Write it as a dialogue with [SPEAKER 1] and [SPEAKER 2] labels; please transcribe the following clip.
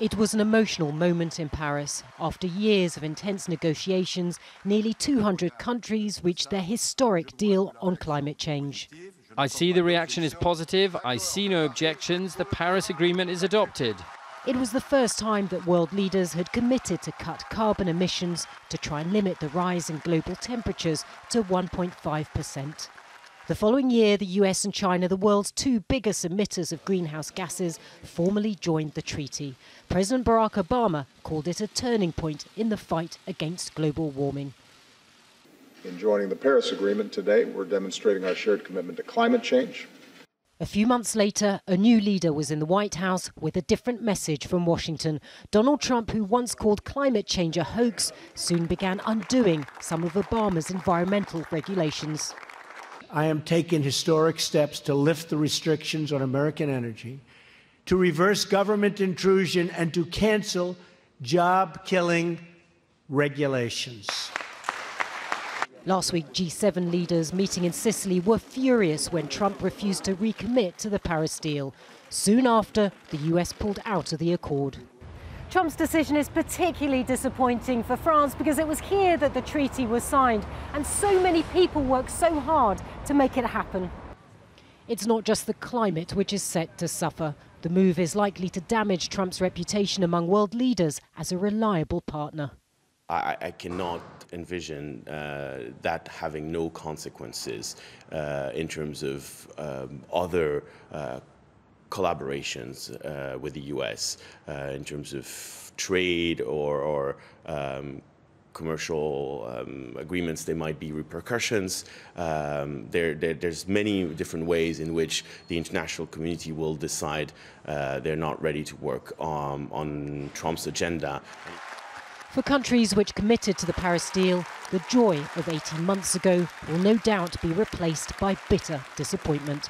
[SPEAKER 1] It was an emotional moment in Paris. After years of intense negotiations, nearly 200 countries reached their historic deal on climate change.
[SPEAKER 2] I see the reaction is positive. I see no objections. The Paris Agreement is adopted.
[SPEAKER 1] It was the first time that world leaders had committed to cut carbon emissions to try and limit the rise in global temperatures to 1.5%. The following year, the US and China, the world's two biggest emitters of greenhouse gases, formally joined the treaty. President Barack Obama called it a turning point in the fight against global warming.
[SPEAKER 3] In joining the Paris Agreement today, we're demonstrating our shared commitment to climate change.
[SPEAKER 1] A few months later, a new leader was in the White House with a different message from Washington. Donald Trump, who once called climate change a hoax, soon began undoing some of Obama's environmental regulations.
[SPEAKER 4] I am taking historic steps to lift the restrictions on American energy, to reverse government intrusion, and to cancel job-killing regulations.
[SPEAKER 1] Last week, G7 leaders meeting in Sicily were furious when Trump refused to recommit to the Paris deal. Soon after, the US pulled out of the accord. Trump's decision is particularly disappointing for France because it was here that the treaty was signed, and so many people worked so hard to make it happen. It's not just the climate which is set to suffer. The move is likely to damage Trump's reputation among world leaders as a reliable partner.
[SPEAKER 5] I cannot envision that having no consequences in terms of other collaborations with the US in terms of trade or commercial agreements. There might be repercussions. There's many different ways in which the international community will decide they're not ready to work on Trump's agenda.
[SPEAKER 1] For countries which committed to the Paris deal, the joy of 18 months ago will no doubt be replaced by bitter disappointment.